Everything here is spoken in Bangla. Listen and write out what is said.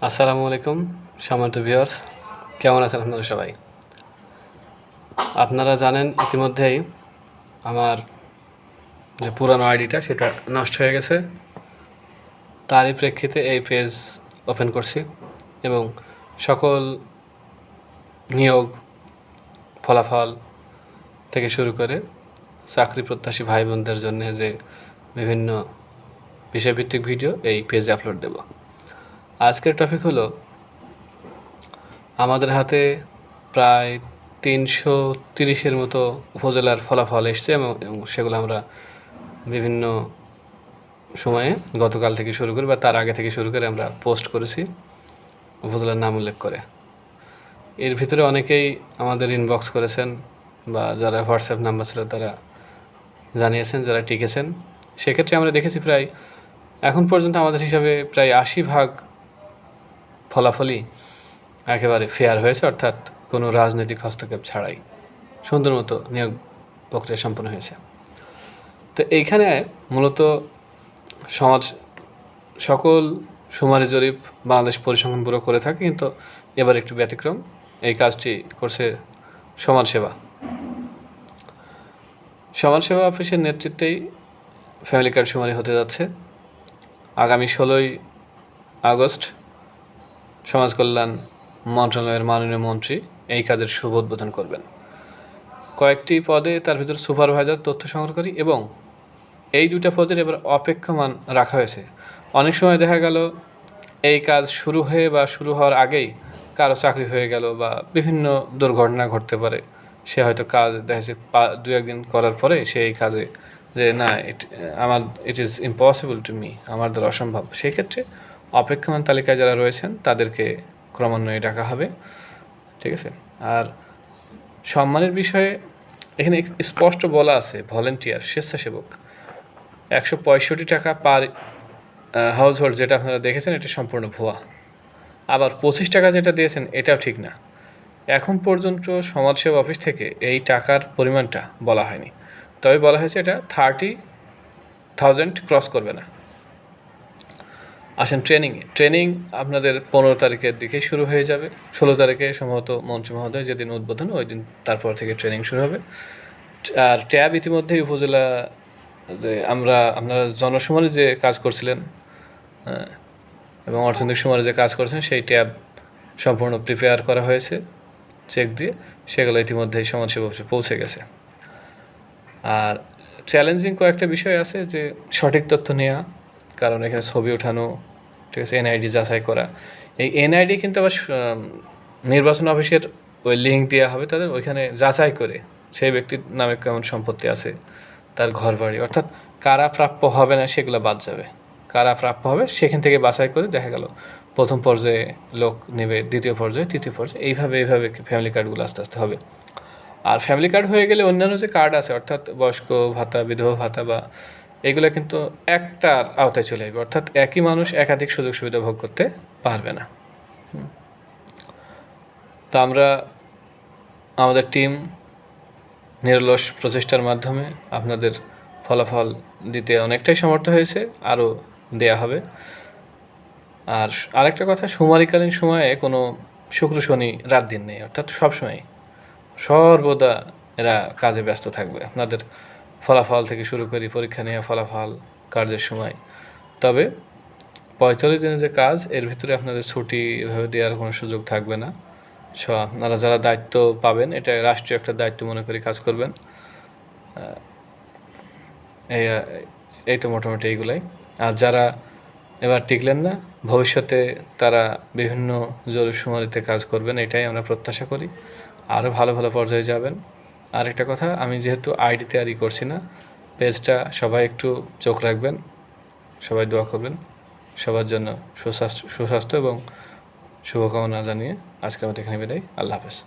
আসসালামু আলাইকুম সম্মানিত ভিউয়ার্স, কেমন আছেন আপনারা সবাই? আপনারা জানেন ইতিমধ্যেই আমার যে পুরানো আইডিটা সেটা নষ্ট হয়ে গেছে। তারই প্রেক্ষিতে এই পেজ ওপেন করছি এবং সকল নিয়োগ ফলাফল থেকে শুরু করে চাকরি প্রত্যাশী ভাই বোনদের জন্য যে বিভিন্ন বিষয়ভিত্তিক ভিডিও এই পেজে আপলোড দেব। আজকের টপিক হলো আমাদের হাতে প্রায় ৩৩০-এর মতো উপজেলার ফলাফল এসছে এবং সেগুলো আমরা বিভিন্ন সময়ে গতকাল থেকে শুরু করে বা তার আগে থেকে শুরু করে আমরা পোস্ট করেছি উপজেলার নাম উল্লেখ করে। এর ভিতরে অনেকেই আমাদের ইনবক্স করেছেন বা যারা হোয়াটসঅ্যাপ নাম্বার ছিল তারা জানিয়েছেন, যারা টিকেছেন। সেক্ষেত্রে আমরা দেখেছি প্রায় এখন পর্যন্ত আমাদের হিসাবে প্রায় ৮০% ফলাফলই একেবারে ফেয়ার হয়েছে, অর্থাৎ কোনো রাজনৈতিক হস্তক্ষেপ ছাড়াই সুন্দর মতো নিয়োগ প্রক্রিয়া সম্পন্ন হয়েছে। তো এইখানে মূলত সমাজ সকল শুমারি জরিপ বাংলাদেশ পরিসংখ্যান ব্যুরো করে থাকে, কিন্তু এবার একটু ব্যতিক্রম। এই কাজটি করছে সমাজসেবা অফিসের নেতৃত্বেই ফ্যামিলি কার্ড শুমারি হতে যাচ্ছে। আগামী 16ই আগস্ট সমাজ কল্যাণ মন্ত্রণালয়ের মাননীয় মন্ত্রী এই কাজের শুভ উদ্বোধন করবেন। কয়েকটি পদে, তার ভিতরে সুপারভাইজার, তথ্য সংগ্রহকারী এবং এই দুটা পদের এবার অপেক্ষমান রাখা হয়েছে। অনেক সময় দেখা গেল এই কাজ শুরু হয়ে বা শুরু হওয়ার আগেই কারো চাকরি হয়ে গেল বা বিভিন্ন দুর্ঘটনা ঘটতে পারে। সে হয়তো কাজ দেখেছে 2-1 দিন করার পরে সে এই কাজে যে না, it is impossible to me, আমার দ্বারা অসম্ভব। সেক্ষেত্রে অপেক্ষমান তালিকায় যারা রয়েছেন তাদেরকে ক্রমান্বয়ে ডাকা হবে, ঠিক আছে? আর সম্মানের বিষয়ে এখানে স্পষ্ট বলা আছে, ভলেন্টিয়ার, স্বেচ্ছাসেবক 165 টাকা পার হাউস হোল্ড, যেটা আপনারা দেখেছেন এটা সম্পূর্ণ ভুয়া। আবার 25 টাকা যেটা দিয়েছেন এটাও ঠিক না। এখন পর্যন্ত সমাজসেবা অফিস থেকে এই টাকার পরিমাণটা বলা হয়নি, তবে বলা হয়েছে এটা 30,000 ক্রস করবে না। আসেন ট্রেনিং আপনাদের 15 তারিখের দিকে শুরু হয়ে যাবে। 16 তারিখে সম্ভবত মন্ত্রী মহোদয় যেদিন উদ্বোধন, ওই দিন তারপর থেকে ট্রেনিং শুরু হবে। আর ট্যাব ইতিমধ্যেই উপজেলা যে আপনারা জনশুমারি যে কাজ করছিলেন এবং অর্থনৈতিক শুমারি যে কাজ করছেন সেই ট্যাব সম্পূর্ণ প্রিপেয়ার করা হয়েছে, চেক দিয়ে সেগুলো ইতিমধ্যেই সমাজসেবা অফিসে পৌঁছে গেছে। আর চ্যালেঞ্জিং কয়েকটা বিষয় আছে, যে সঠিক তথ্য নেওয়া, কারণ এখানে ছবি ওঠানো, ঠিক আছে, এনআইডি যাচাই করা। এই এনআইডি কিন্তু আবার নির্বাচন অফিসের ওই লিঙ্ক দেওয়া হবে তাদের, ওইখানে যাচাই করে সেই ব্যক্তির নামে কেমন সম্পত্তি আছে, তার ঘর বাড়ি, অর্থাৎ কারা প্রাপ্য হবে না সেগুলো বাদ যাবে, কারা প্রাপ্য হবে সেখান থেকে বাছাই করে দেখা গেল প্রথম পর্যায়ে লোক নেবে, দ্বিতীয় পর্যায়ে, তৃতীয় পর্যায়ে, এইভাবে ফ্যামিলি কার্ডগুলো আস্তে আস্তে হবে। আর ফ্যামিলি কার্ড হয়ে গেলে অন্যান্য যে কার্ড আছে, অর্থাৎ বয়স্ক ভাতা, বিধবা ভাতা বা এগুলো কিন্তু একটার আওতায় চলে আসবে, অর্থাৎ একই মানুষ একাধিক সুযোগ সুবিধা ভোগ করতে পারবে না। তো আমরা আমাদের টিম নিরলস প্রচেষ্টার মাধ্যমে আপনাদের ফলাফল দিতে অনেকটাই সমর্থ হয়েছে, আরও দেয়া হবে। আর আরেকটা কথা, শুমারিকালীন সময়ে কোনো শুক্র শনি রাত দিন নেই, অর্থাৎ সবসময় সর্বদা এরা কাজে ব্যস্ত থাকবে, আপনাদের ফলাফল থেকে শুরু করি পরীক্ষা নেওয়া, ফলাফল, কার্যের সময়। তবে 45 দিনের যে কাজ, এর ভিতরে আপনাদের ছুটি এভাবে দেওয়ার কোনো সুযোগ থাকবে না। আপনারা যারা দায়িত্ব পাবেন, এটা রাষ্ট্রীয় একটা দায়িত্ব মনে করে কাজ করবেন। এই তো মোটামুটি এইগুলাই। আর যারা এবার টিকলেন না, ভবিষ্যতে তারা বিভিন্ন জরুরি শুমারিতে কাজ করবেন, এটাই আমরা প্রত্যাশা করি। আরও ভালো ভালো পর্যায়ে যাবেন। আরেকটা কথা, আমি যেহেতু আইডি তৈরি করছি না, পেজটা সবাই একটু চোখ রাখবেন, সবাই দোয়া করবেন, সবার জন্য সুস্বাস্থ্য এবং শুভকামনা জানিয়ে আজকের মতো এখানে বিদায়। আল্লাহ হাফেজ।